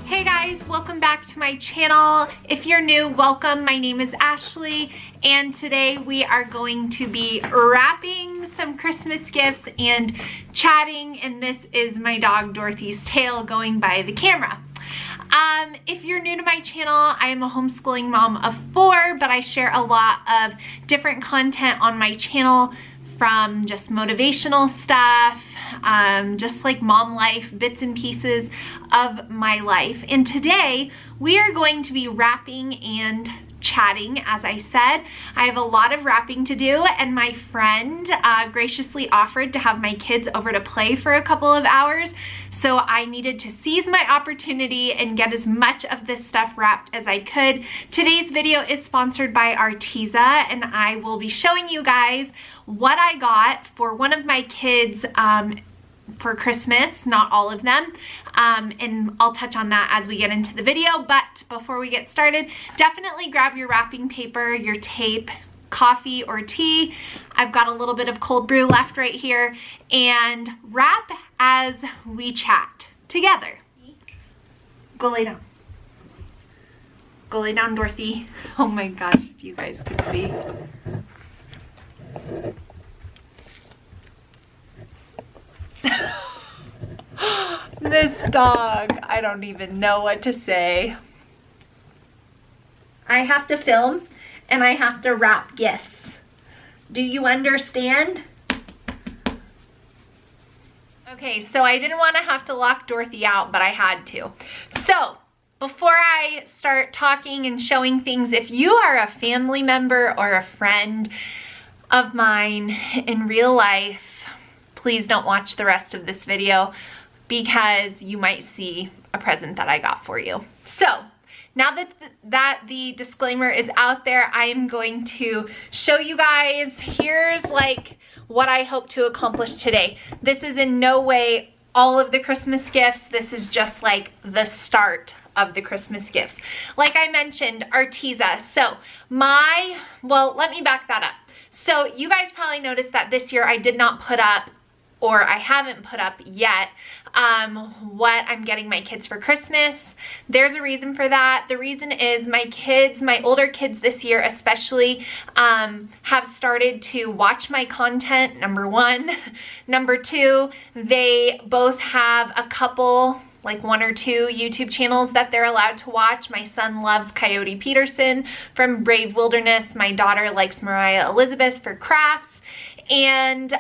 Hey guys, welcome back to my channel. If you're new, welcome. My name is Ashley, and today we are going to be wrapping some Christmas gifts and chatting, and this is my dog Dorothy's tail going by the camera. If you're new to my channel, I am a homeschooling mom of 4, but I share a lot of different content on my channel, from just motivational stuff, just like mom life, bits and pieces of my life. And today we are going to be wrapping and chatting. As I said, I have a lot of wrapping to do, and my friend graciously offered to have my kids over to play for a couple of hours, so I needed to seize my opportunity and get as much of this stuff wrapped as I could. Today's video is sponsored by ARTEZA, and I will be showing you guys what I got for one of my kids for Christmas, not all of them, and I'll touch on that as we get into the video. But before we get started, definitely grab your wrapping paper, your tape, coffee or tea. I've got a little bit of cold brew left right here, and wrap as we chat together. Go lay down. Go lay down, Dorothy. Oh my gosh, if you guys could see. This dog, I don't even know what to say. I have to film and I have to wrap gifts. Do you understand? Okay, so I didn't want to have to lock Dorothy out, but I had to. So, before I start talking and showing things, if you are a family member or a friend of mine in real life, please don't watch the rest of this video, because you might see a present that I got for you. So now that the disclaimer is out there, I am going to show you guys. Here's like what I hope to accomplish today. This is in no way all of the Christmas gifts. This is just like the start of the Christmas gifts. Like I mentioned, ARTEZA. So well, let me back that up. So you guys probably noticed that this year I did not put up, or I haven't put up yet, what I'm getting my kids for Christmas. There's a reason for that. The reason is my kids, my older kids this year especially, have started to watch my content, number one. Number two, they both have a couple, like 1 or 2 YouTube channels that they're allowed to watch. My son loves Coyote Peterson from Brave Wilderness. My daughter likes Mariah Elizabeth for crafts. And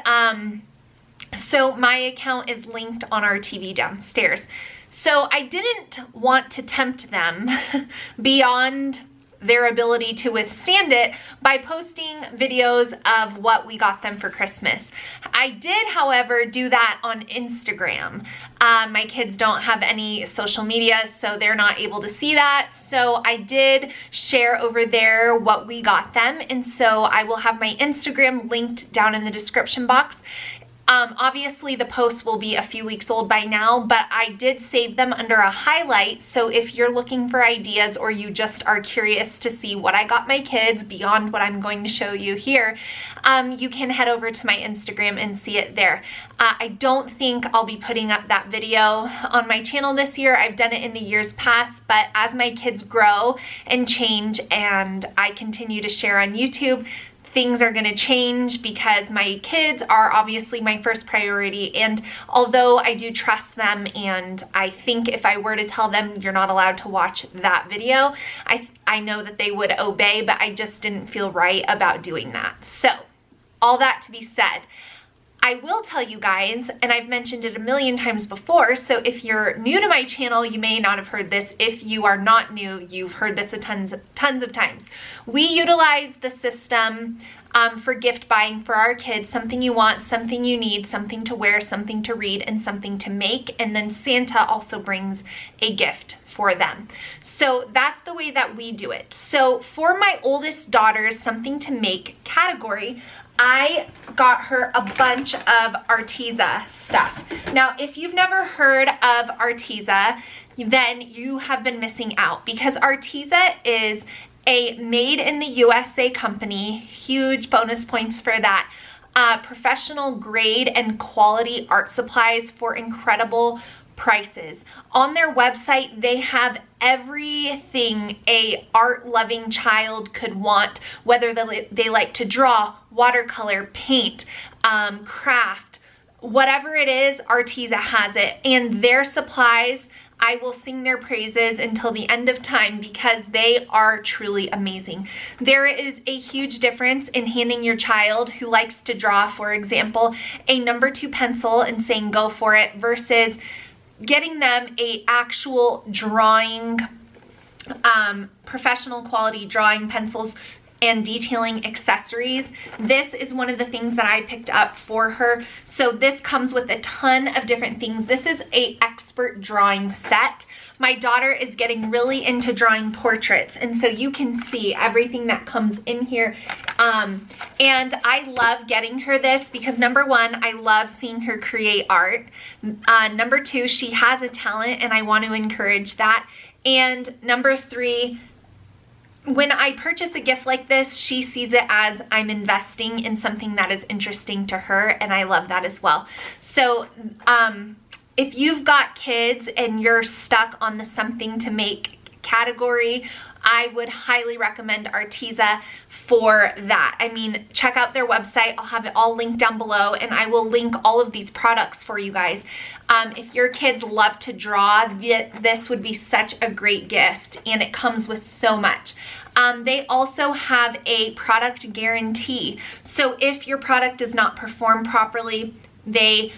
so my account is linked on our TV downstairs. So I didn't want to tempt them beyond their ability to withstand it by posting videos of what we got them for Christmas. I did, however, do that on Instagram. My kids don't have any social media, so they're not able to see that. So I did share over there what we got them, and so I will have my Instagram linked down in the description box. Obviously the post will be a few weeks old by now, but I did save them under a highlight, so if you're looking for ideas or you just are curious to see what I got my kids beyond what I'm going to show you here, you can head over to my Instagram and see it there. I don't think I'll be putting up that video on my channel this year. I've done it in the years past, but as my kids grow and change and I continue to share on YouTube, things are going to change, because my kids are obviously my first priority, and although I do trust them, and I think if I were to tell them you're not allowed to watch that video, I know that they would obey, but I just didn't feel right about doing that. So all that to be said, I will tell you guys, and I've mentioned it a million times before, so if you're new to my channel, you may not have heard this. If you are not new, you've heard this tons of times. We utilize the system for gift buying for our kids. Something you want, something you need, something to wear, something to read, and something to make, and then Santa also brings a gift for them. So that's the way that we do it. So for my oldest daughter's something to make category, I got her a bunch of ARTEZA stuff. Now, if you've never heard of ARTEZA, then you have been missing out, because ARTEZA is a made in the USA company. Huge bonus points for that. Professional grade and quality art supplies for incredible prices. On their website, they have everything a art-loving child could want, whether they like to draw, watercolor, paint, craft, whatever it is, ARTEZA has it. And their supplies, I will sing their praises until the end of time because they are truly amazing. There is a huge difference in handing your child who likes to draw, for example, a number 2 pencil and saying go for it versus getting them a actual drawing, professional quality drawing pencils and detailing accessories. This is one of the things that I picked up for her. So this comes with a ton of different things. This is a expert drawing set. My daughter is getting really into drawing portraits, and so you can see everything that comes in here. And I love getting her this because number 1, I love seeing her create art. Number 2, she has a talent and I want to encourage that. And number 3, when I purchase a gift like this, she sees it as I'm investing in something that is interesting to her, and I love that as well. So if you've got kids and you're stuck on the something to make category, I would highly recommend ARTEZA for that. I mean, check out their website. I'll have it all linked down below, and I will link all of these products for you guys. If your kids love to draw, this would be such a great gift, and it comes with so much. They also have a product guarantee. So if your product does not perform properly, the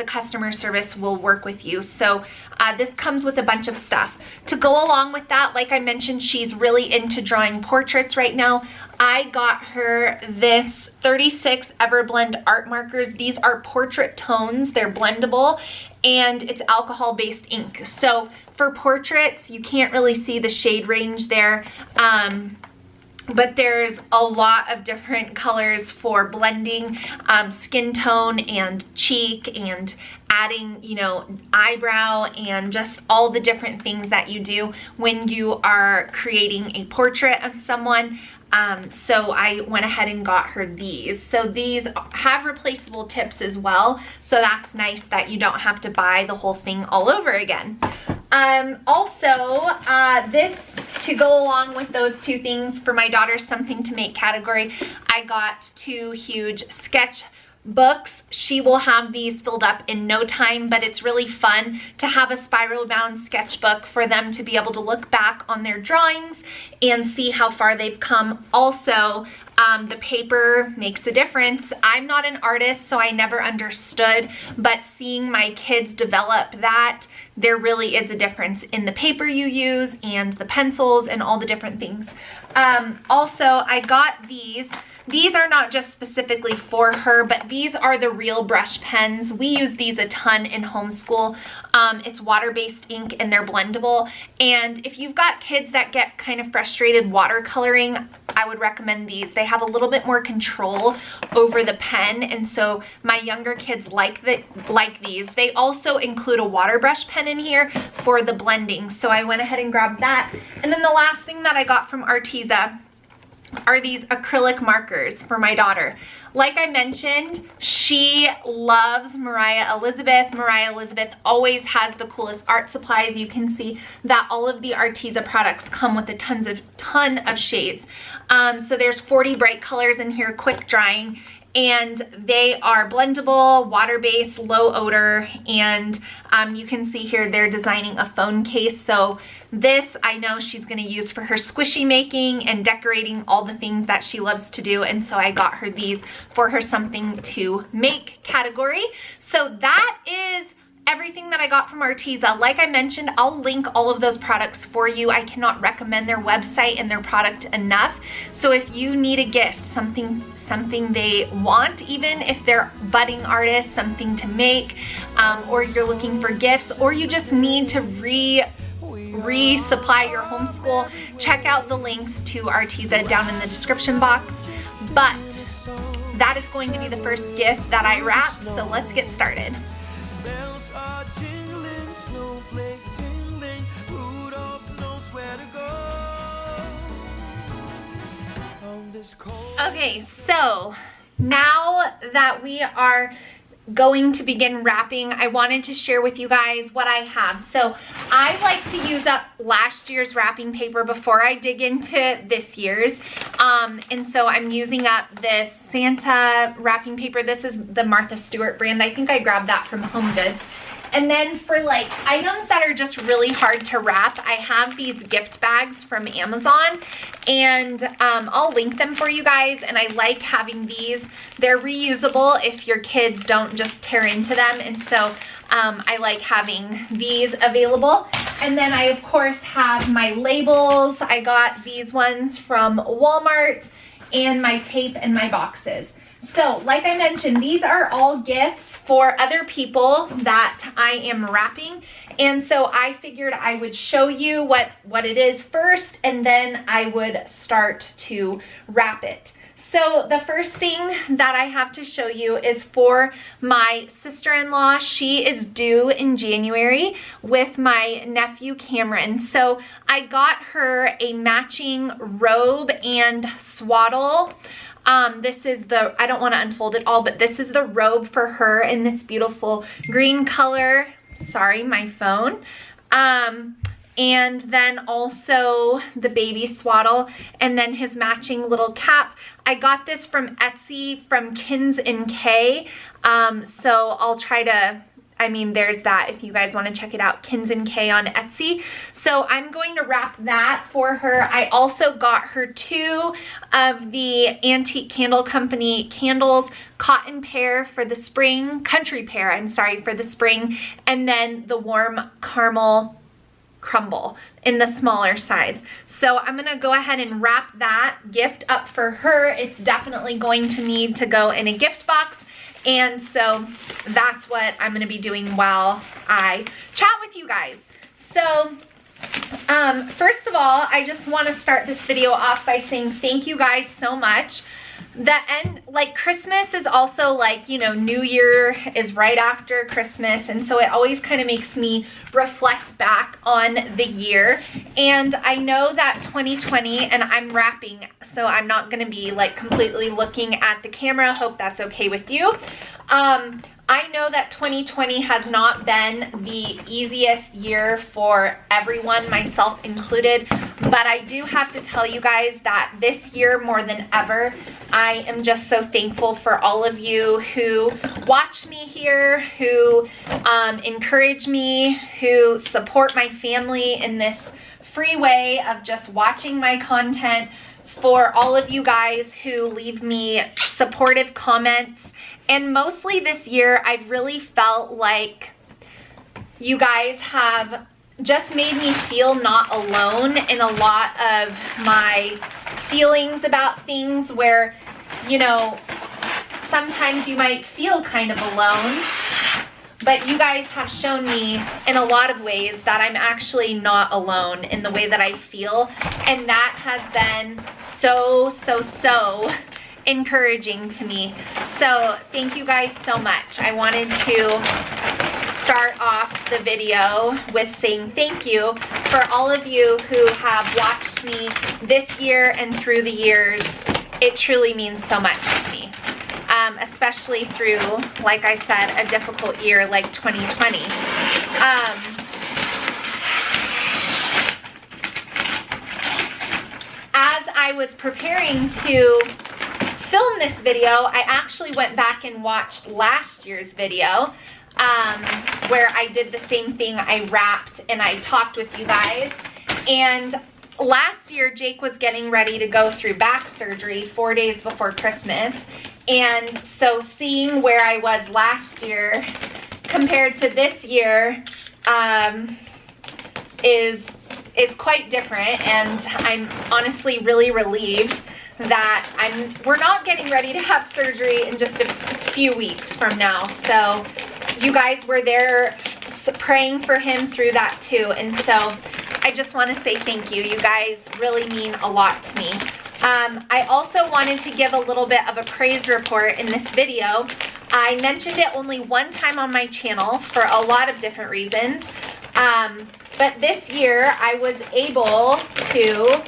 customer service will work with you. So this comes with a bunch of stuff. To go along with that, like I mentioned, she's really into drawing portraits right now. I got her this 36 Everblend art markers. These are portrait tones. They're blendable, and it's alcohol-based ink. So for portraits, you can't really see the shade range there. But there's a lot of different colors for blending skin tone and cheek and adding, you know, eyebrow and just all the different things that you do when you are creating a portrait of someone. So I went ahead and got her these. So these have replaceable tips as well. So that's nice that you don't have to buy the whole thing all over again. This, to go along with those 2 things for my daughter's something to make category, I got 2 huge sketch books. She will have these filled up in no time, but it's really fun to have a spiral bound sketchbook for them to be able to look back on their drawings and see how far they've come. Also, the paper makes a difference. I'm not an artist, so I never understood, but seeing my kids develop that, there really is a difference in the paper you use and the pencils and all the different things. Also, I got these. These are not just specifically for her, but these are the real brush pens. We use these a ton in homeschool. It's water-based ink and they're blendable. And if you've got kids that get kind of frustrated watercoloring, I would recommend these. They have a little bit more control over the pen, and so my younger kids like these. They also include a water brush pen in here for the blending, so I went ahead and grabbed that. And then the last thing that I got from ARTEZA are these acrylic markers for my daughter. Like I mentioned, she loves Mariah Elizabeth. Mariah Elizabeth always has the coolest art supplies. You can see that all of the ARTEZA products come with a ton of shades. So there's 40 bright colors in here, quick drying, and they are blendable, water-based, low odor, and you can see here they're designing a phone case. So this I know she's going to use for her squishy making and decorating, all the things that she loves to do, and so I got her these for her something to make category. So that is everything that I got from ARTEZA. Like I mentioned, I'll link all of those products for you. I cannot recommend their website and their product enough. So if you need a gift, something they want, even if they're budding artists, something to make, or you're looking for gifts, or you just need to resupply your homeschool, check out the links to ARTEZA down in the description box. But that is going to be the first gift that I wrap, so let's get started. Bells are jingling, snowflakes tingling, Rudolph knows where to go. On this cold... Okay, so now that we are going to begin wrapping, I wanted to share with you guys what I have. So I like to use up last year's wrapping paper before I dig into this year's. And so I'm using up this Santa wrapping paper. This is the Martha Stewart brand. I think I grabbed that from Home Goods. And then for like items that are just really hard to wrap, I have these gift bags from Amazon, and I'll link them for you guys. And I like having these. They're reusable if your kids don't just tear into them. And so I like having these available. And then I of course have my labels. I got these ones from Walmart, and my tape and my boxes. So, like I mentioned, these are all gifts for other people that I am wrapping. And so I figured I would show you what it is first, and then I would start to wrap it. So the first thing that I have to show you is for my sister-in-law. She is due in January with my nephew Cameron. So I got her a matching robe and swaddle. This is the, I don't want to unfold it all, but this is the robe for her in this beautiful green color. Sorry, my phone. And then also the baby swaddle, and then his matching little cap. I got this from Etsy from Kins and K. So I'll try to, I mean, there's that if you guys want to check it out, Kins and K on Etsy. So I'm going to wrap that for her. I also got her 2 of the Antique Candle Company candles, Cotton Pear for the spring, Country Pear, I'm sorry, for the spring, and then the Warm Caramel Crumble in the smaller size. So I'm gonna go ahead and wrap that gift up for her. It's definitely going to need to go in a gift box. And so that's what I'm going to be doing while I chat with you guys. So first of all, I just want to start this video off by saying thank you guys so much. Like Christmas is also like, you know, New Year is right after Christmas. And so it always kind of makes me reflect back on the year. And I know that 2020, and I'm wrapping, so I'm not going to be like completely looking at the camera. Hope that's okay with you. I know that 2020 has not been the easiest year for everyone, myself included, but I do have to tell you guys that this year more than ever, I am just so thankful for all of you who watch me here, who encourage me, who support my family in this free way of just watching my content, for all of you guys who leave me supportive comments. And mostly this year, I've really felt like you guys have just made me feel not alone in a lot of my feelings about things where, you know, sometimes you might feel kind of alone, but you guys have shown me in a lot of ways that I'm actually not alone in the way that I feel. And that has been so encouraging to me. So thank you guys so much. I wanted to start off the video with saying thank you for all of you who have watched me this year and through the years. It truly means so much to me, especially through, like I said, a difficult year like 2020. As I was preparing to film this video, I actually went back and watched last year's video where I did the same thing. I wrapped and I talked with you guys. And last year, Jake was getting ready to go through back surgery 4 days before Christmas. And so seeing where I was last year compared to this year is quite different. And I'm honestly really relieved that we're not getting ready to have surgery in just a few weeks from now. So you guys were there praying for him through that too. And so I just want to say thank you. You guys really mean a lot to me. I also wanted to give a little bit of a praise report in this video. I mentioned it only one time on my channel for a lot of different reasons. But this year I was able to,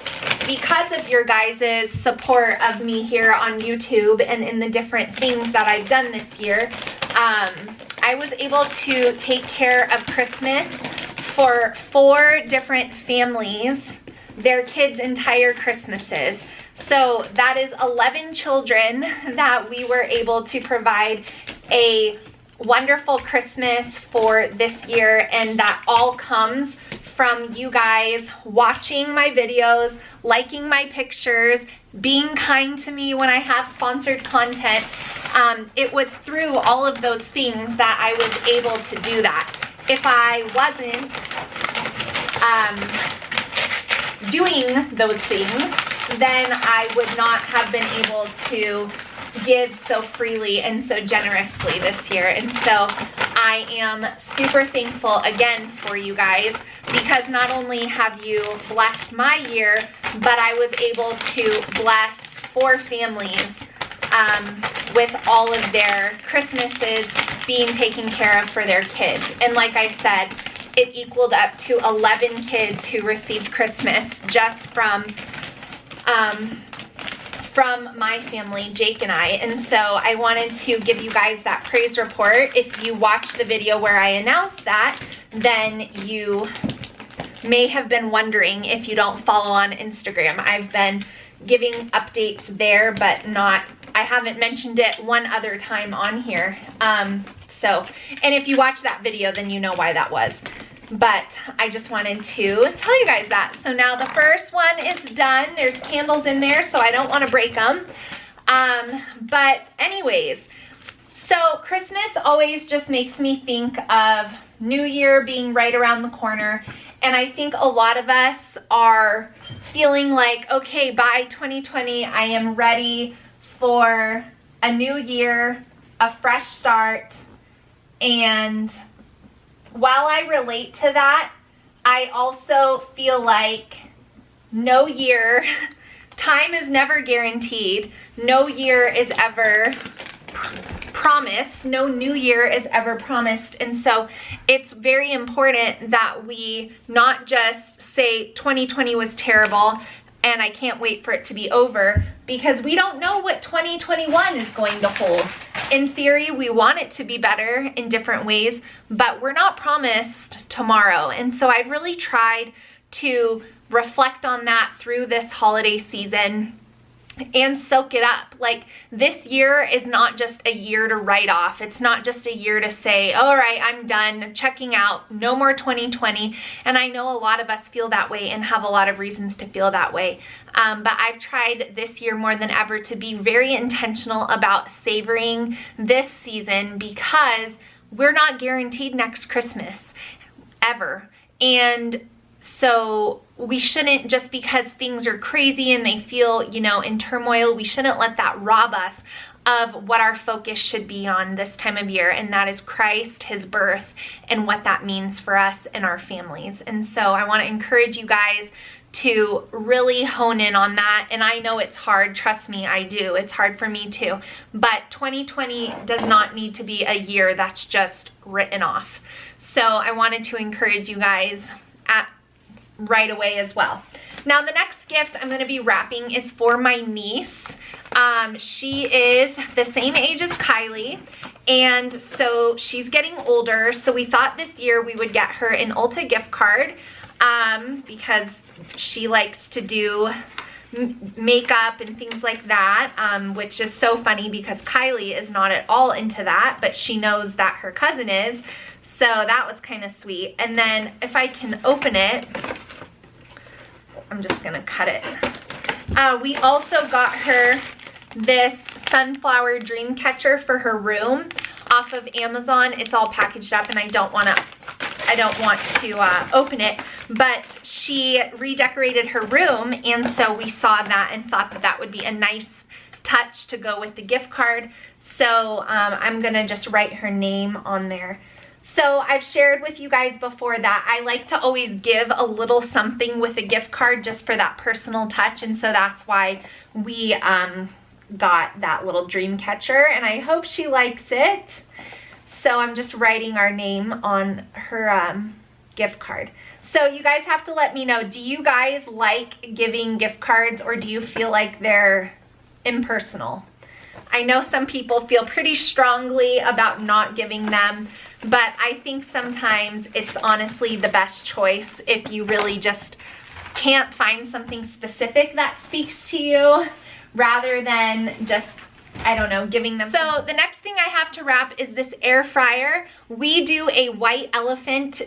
because of your guys' support of me here on YouTube and in the different things that I've done this year, I was able to take care of Christmas for 4 different families, their kids' entire Christmases. So that is 11 children that we were able to provide a wonderful Christmas for this year, and that all comes from you guys watching my videos, liking my pictures, being kind to me when I have sponsored content. It was through all of those things that I was able to do that. If I wasn't doing those things, then I would not have been able to give so freely and so generously this year. And so I am super thankful again for you guys, because not only have you blessed my year, but I was able to bless 4 families with all of their Christmases being taken care of for their kids. And like I said, it equaled up to 11 kids who received Christmas just from my family, Jake and I. And so I wanted to give you guys that praise report. If you watched the video where I announced that, then you may have been wondering, if you don't follow on Instagram, I've been giving updates there, but I haven't mentioned it one other time on here. And if you watch that video, then you know why that was. But I just wanted to tell you guys that. So now the first one is done. There's candles in there, so I don't want to break them. But anyways, so Christmas always just makes me think of New Year being right around the corner. And I think a lot of us are feeling like, okay, by 2020, I am ready for a new year, a fresh start. And while I relate to that, I also feel like no year, time is never guaranteed. No year is ever promised. No new year is ever promised. And so it's very important that we not just say 2020 was terrible and I can't wait for it to be over, because we don't know what 2021 is going to hold. In theory, we want it to be better in different ways, but we're not promised tomorrow. And so I've really tried to reflect on that through this holiday season and soak it up. Like, this year is not just a year to write off. It's not just a year to say, all right, I'm done, checking out, no more 2020. And I know a lot of us feel that way and have a lot of reasons to feel that way. But I've tried this year more than ever to be very intentional about savoring this season, because we're not guaranteed next Christmas ever. And so we shouldn't, just because things are crazy and they feel, you know, in turmoil, we shouldn't let that rob us of what our focus should be on this time of year, and that is Christ, his birth, and what that means for us and our families. And so I want to encourage you guys to really hone in on that. And I know it's hard, trust me, I do. It's hard for me too. But 2020 does not need to be a year that's just written off. So I wanted to encourage you guys right away as well. Now the next gift I'm going to be wrapping is for my niece. She is the same age as Kylie, and so she's getting older, so we thought this year we would get her an Ulta gift card, because she likes to do makeup and things like that, which is so funny because Kylie is not at all into that, but she knows that her cousin is, so that was kind of sweet. And then if I can open it, I'm just gonna cut it. We also got her this sunflower dream catcher for her room off of Amazon. It's all packaged up and I don't want to open it, but she redecorated her room, and so we saw that and thought that that would be a nice touch to go with the gift card. So I'm gonna just write her name on there. So I've shared with you guys before that I like to always give a little something with a gift card just for that personal touch, and so that's why we got that little dream catcher, and I hope she likes it. So I'm just writing our name on her gift card. So you guys have to let me know, do you guys like giving gift cards, or do you feel like they're impersonal? I know some people feel pretty strongly about not giving them, but I think sometimes it's honestly the best choice if you really just can't find something specific that speaks to you, rather than just, I don't know, giving them. So the next thing I have to wrap is this air fryer. We do a white elephant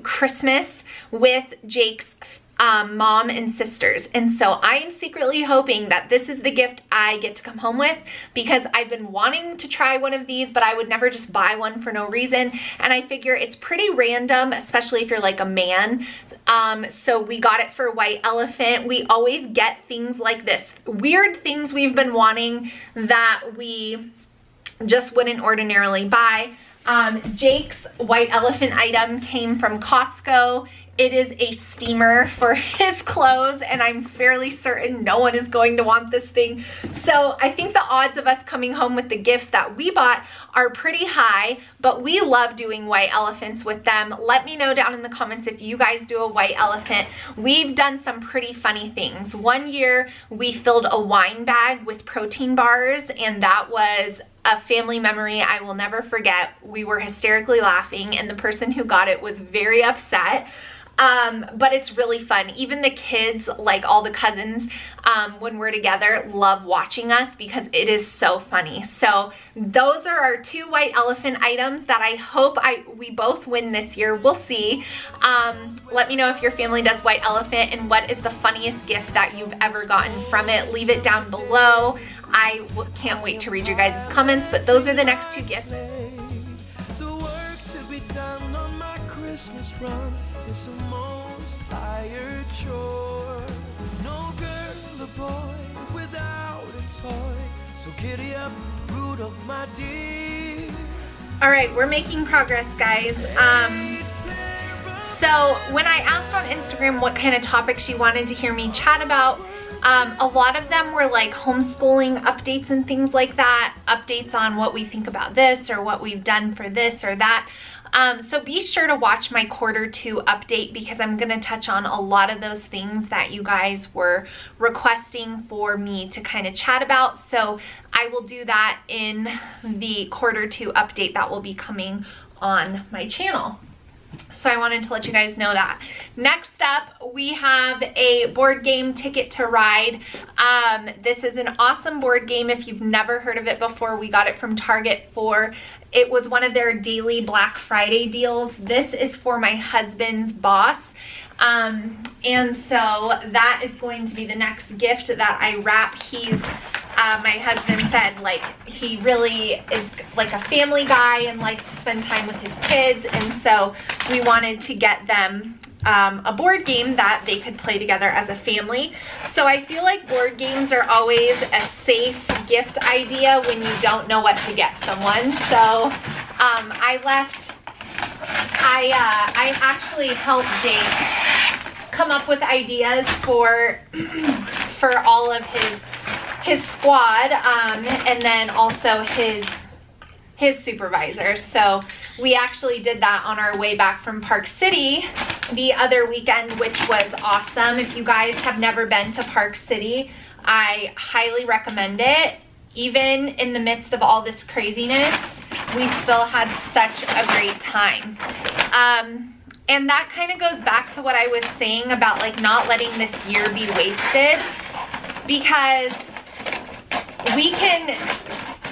Christmas with Jake's mom and sisters, and so I am secretly hoping that this is the gift I get to come home with, because I've been wanting to try one of these, but I would never just buy one for no reason, and I figure it's pretty random, especially if you're like a man. So we got it for white elephant. We always get things like this, weird things we've been wanting that we just wouldn't ordinarily buy. Jake's white elephant item came from Costco. It is a steamer for his clothes, and I'm fairly certain no one is going to want this thing. So I think the odds of us coming home with the gifts that we bought are pretty high, but we love doing white elephants with them. Let me know down in the comments if you guys do a white elephant. We've done some pretty funny things. One year we filled a wine bag with protein bars, and that was a family memory I will never forget. We were hysterically laughing, and the person who got it was very upset. But it's really fun. Even the kids, like all the cousins, when we're together, love watching us because it is so funny. So those are our 2 white elephant items that I hope we both win this year. We'll see. Let me know if your family does white elephant and what is the funniest gift that you've ever gotten from it. Leave it down below. I can't wait to read your guys' comments, but those are the next 2 gifts. The work to be done on my Christmas run is the most tired chore. No girl or boy without a toy. So giddy up, Rudolph, my dear. All right, we're making progress, guys. So when I asked on Instagram what kind of topics you wanted to hear me chat about, a lot of them were like homeschooling updates and things like that, updates on what we think about this or what we've done for this or that. So be sure to watch my Q2 update, because I'm going to touch on a lot of those things that you guys were requesting for me to kind of chat about. So I will do that in the Q2 update that will be coming on my channel. So I wanted to let you guys know that. Next up, we have a board game, Ticket to Ride. This is an awesome board game. If you've never heard of it before, we got it from Target it was one of their daily Black Friday deals. This is for my husband's boss. And so that is going to be the next gift that I wrap. My husband said, like, he really is like a family guy and likes to spend time with his kids, and so we wanted to get them a board game that they could play together as a family. So I feel like board games are always a safe gift idea when you don't know what to get someone. So I actually helped Jake come up with ideas for all of his squad, and then also his supervisor. So we actually did that on our way back from Park City the other weekend, which was awesome. If you guys have never been to Park City, I highly recommend it. Even in the midst of all this craziness, we still had such a great time. And that kind of goes back to what I was saying about like not letting this year be wasted, because we can,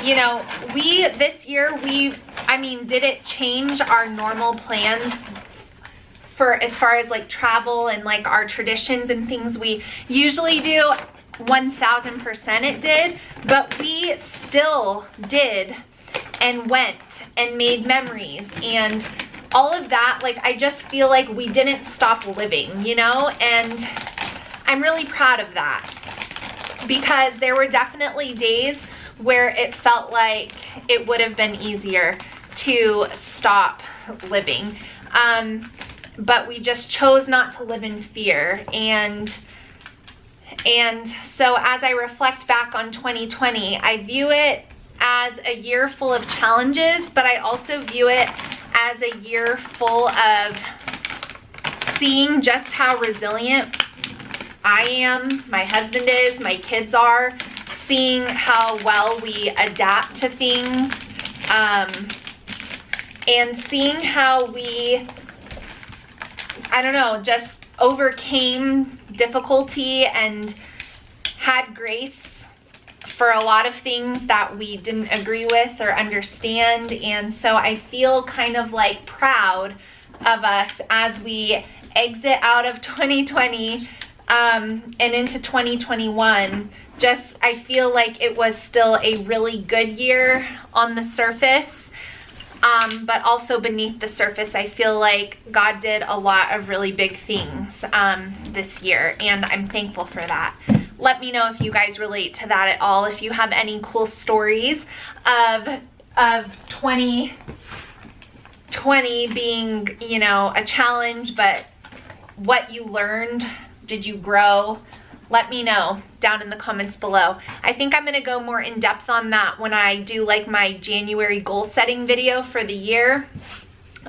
you know, this year did it change our normal plans for as far as like travel and like our traditions and things we usually do? 1000% it did, but we still did and went and made memories and all of that. Like, I just feel like we didn't stop living, you know, and I'm really proud of that, because there were definitely days where it felt like it would have been easier to stop living, but we just chose not to live in fear. And so as I reflect back on 2020, I view it as a year full of challenges, but I also view it as a year full of seeing just how resilient I am, my husband is, my kids are, seeing how well we adapt to things, and seeing how we, I don't know, just overcame difficulty and had grace for a lot of things that we didn't agree with or understand. And so I feel kind of like proud of us as we exit out of 2020 and into 2021. Just, I feel like it was still a really good year on the surface, but also beneath the surface, I feel like God did a lot of really big things this year, and I'm thankful for that. Let me know if you guys relate to that at all, if you have any cool stories of 2020 being, you know, a challenge, but what you learned. Did you grow? Let me know down in the comments below. I think I'm gonna go more in depth on that when I do like my January goal setting video for the year.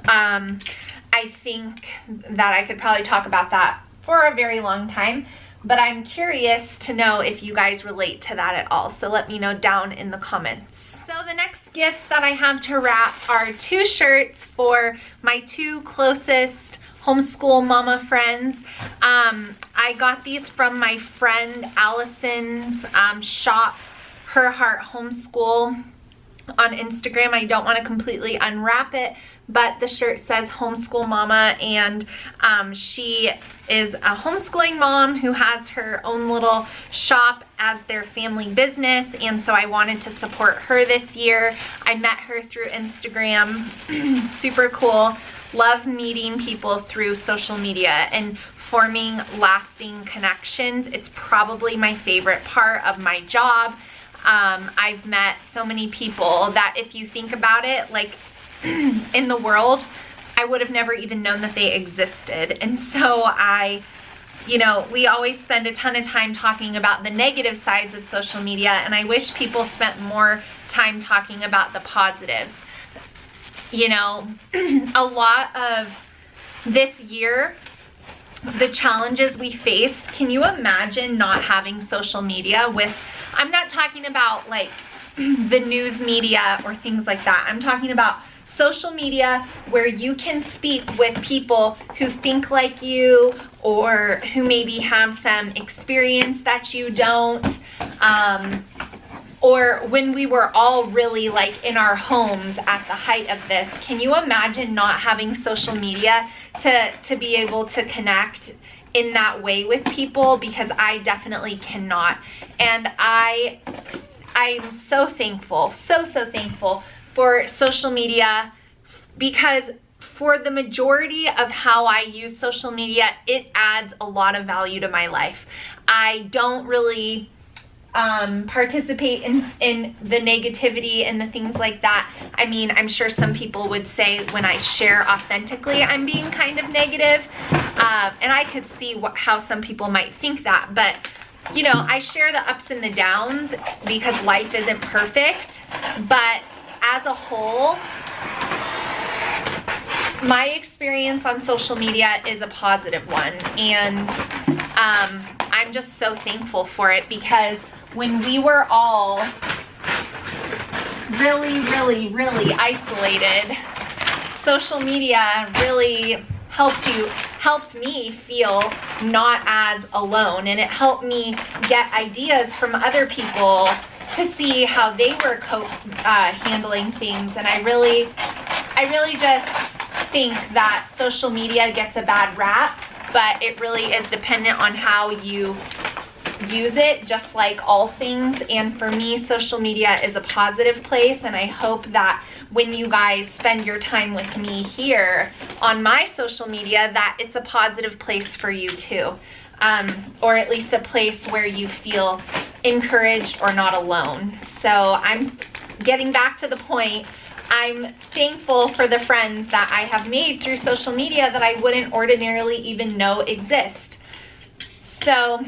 I think that I could probably talk about that for a very long time, but I'm curious to know if you guys relate to that at all. So let me know down in the comments. So the next gifts that I have to wrap are 2 shirts for my 2 closest homeschool mama friends. I got these from my friend Allison's shop, Her Heart Homeschool, on Instagram. I don't want to completely unwrap it, but the shirt says homeschool mama, and she is a homeschooling mom who has her own little shop as their family business, and so I wanted to support her this year. I met her through Instagram. Super cool. Love meeting people through social media and forming lasting connections. It's probably my favorite part of my job. I've met so many people that, if you think about it, like in the world, I would have never even known that they existed. And so you know, we always spend a ton of time talking about the negative sides of social media, and I wish people spent more time talking about the positives. You know, a lot of this year, the challenges we faced, can you imagine not having social media with, I'm not talking about like the news media or things like that. I'm talking about social media where you can speak with people who think like you, or who maybe have some experience that you don't. Or when we were all really like in our homes at the height of this, can you imagine not having social media to be able to connect in that way with people? Because I definitely cannot. And I'm so thankful, so thankful for social media, because for the majority of how I use social media, it adds a lot of value to my life. I don't really participate in the negativity and the things like that. I mean, I'm sure some people would say when I share authentically, I'm being kind of negative, and I could see how some people might think that, but you know, I share the ups and the downs because life isn't perfect. But as a whole, my experience on social media is a positive one, and I'm just so thankful for it, because when we were all really isolated, social media really helped me feel not as alone, and it helped me get ideas from other people to see how they were handling things. And I really just think that social media gets a bad rap, but it really is dependent on how you use it, just like all things. And for me, social media is a positive place, and I hope that when you guys spend your time with me here on my social media, that it's a positive place for you too, or at least a place where you feel encouraged or not alone. So I'm getting back to the point. I'm thankful for the friends that I have made through social media that I wouldn't ordinarily even know exist. So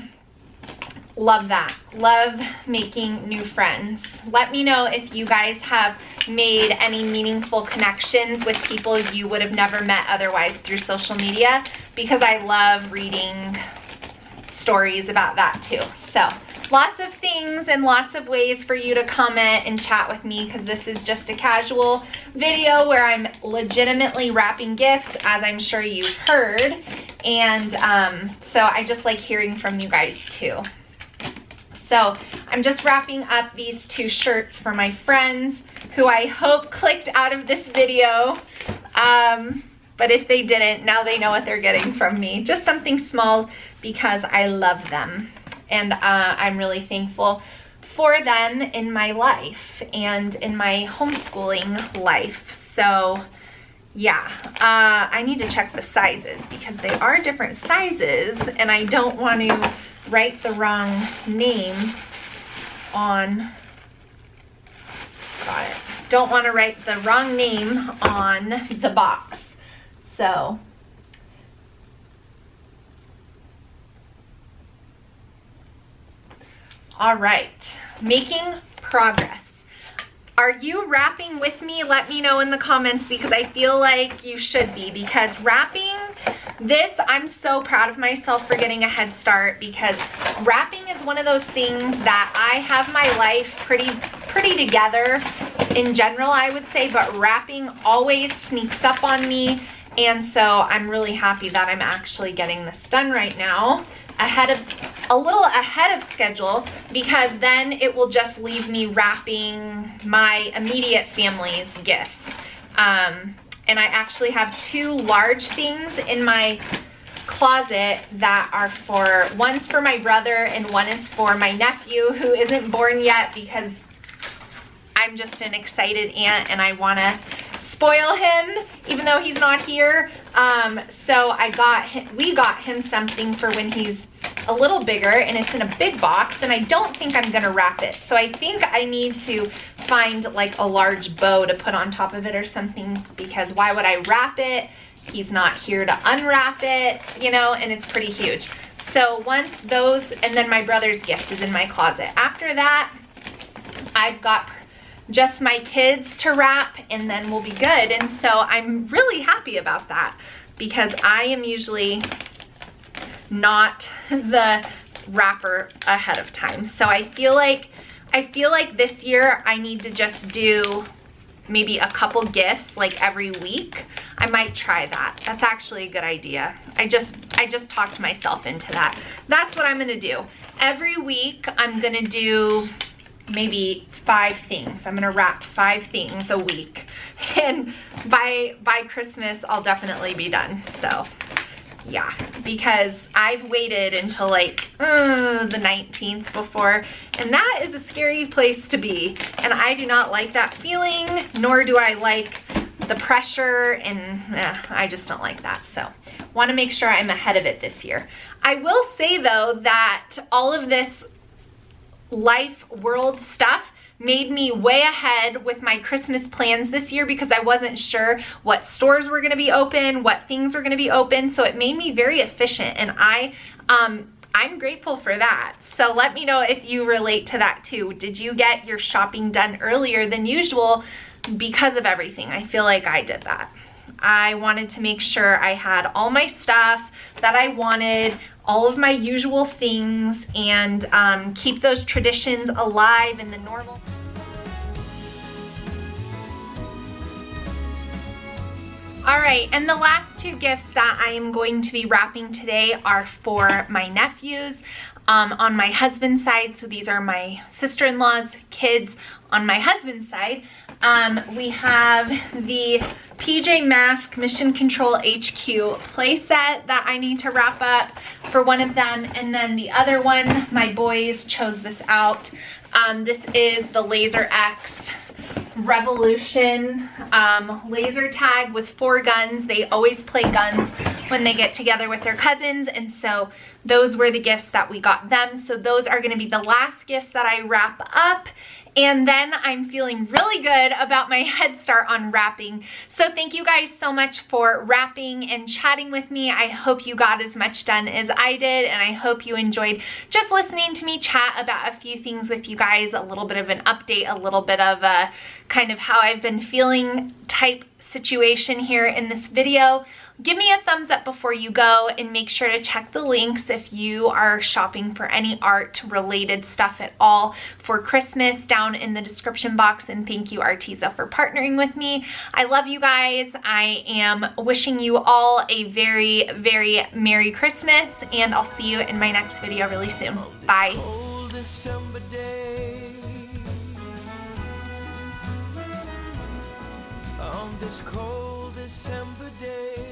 love that. Love making new friends. Let me know if you guys have made any meaningful connections with people you would have never met otherwise through social media, because I love reading stories about that too. So lots of things and lots of ways for you to comment and chat with me, because this is just a casual video where I'm legitimately wrapping gifts, as I'm sure you've heard. And so I just like hearing from you guys too. So I'm just wrapping up these 2 shirts for my friends who I hope clicked out of this video. But if they didn't, now they know what they're getting from me. Just something small because I love them. And I'm really thankful for them in my life and in my homeschooling life. So yeah, I need to check the sizes because they are different sizes and I don't want to write the wrong name on, got it. Don't want to write the wrong name on the box. So all right, making progress. Are you wrapping with me? Let me know in the comments, because I feel like you should be, because wrapping this, I'm so proud of myself for getting a head start, because wrapping is one of those things that I have my life pretty together in general, I would say, but wrapping always sneaks up on me. And so I'm really happy that I'm actually getting this done right now, a little ahead of schedule, because then it will just leave me wrapping my immediate family's gifts. And I actually have 2 large things in my closet that are one's for my brother and one is for my nephew, who isn't born yet, because I'm just an excited aunt and I want to spoil him even though he's not here. So we got him something for when he's a little bigger, and it's in a big box, and I don't think I'm gonna wrap it. So I think I need to find like a large bow to put on top of it or something, because why would I wrap it? He's not here to unwrap it, you know, and it's pretty huge. So once those, and then my brother's gift is in my closet. After that, I've got just my kids to wrap, and then we'll be good. And so I'm really happy about that, because I am usually not the wrapper ahead of time. So I feel like this year I need to just do maybe a couple gifts like every week. I might try that. That's actually a good idea. I just talked myself into that. That's what I'm gonna do. Every week I'm gonna do maybe 5 things. I'm gonna wrap 5 things a week, and by Christmas I'll definitely be done. So yeah, because I've waited until like the 19th before, and that is a scary place to be, and I do not like that feeling, nor do I like the pressure, and I just don't like that. So want to make sure I'm ahead of it this year. I will say though that all of this life world stuff made me way ahead with my Christmas plans this year, because I wasn't sure what stores were going to be open, what things were going to be open. So it made me very efficient, and I'm grateful for that. So let me know if you relate to that too. Did you get your shopping done earlier than usual because of everything? I feel like I did that. I wanted to make sure I had all my stuff that I wanted, all of my usual things, and keep those traditions alive in the normal. All right, and the last 2 gifts that I am going to be wrapping today are for my nephews on my husband's side. So these are my sister-in-law's kids on my husband's side. We have the PJ Masks Mission Control HQ playset that I need to wrap up for one of them, and then the other one, my boys chose this out. This is the Laser X Revolution laser tag with 4 guns. They always play guns when they get together with their cousins, and so those were the gifts that we got them. So those are going to be the last gifts that I wrap up, and then I'm feeling really good about my head start on wrapping. So thank you guys so much for wrapping and chatting with me. I hope you got as much done as I did, and I hope you enjoyed just listening to me chat about a few things with you guys, a little bit of an update, a little bit of a kind of how I've been feeling type situation here in this video. Give me a thumbs up before you go, and make sure to check the links if you are shopping for any art related stuff at all for Christmas down in the description box. And thank you, ARTEZA, for partnering with me. I love you guys. I am wishing you all a very, very Merry Christmas, and I'll see you in my next video really soon. Bye. On this cold December day.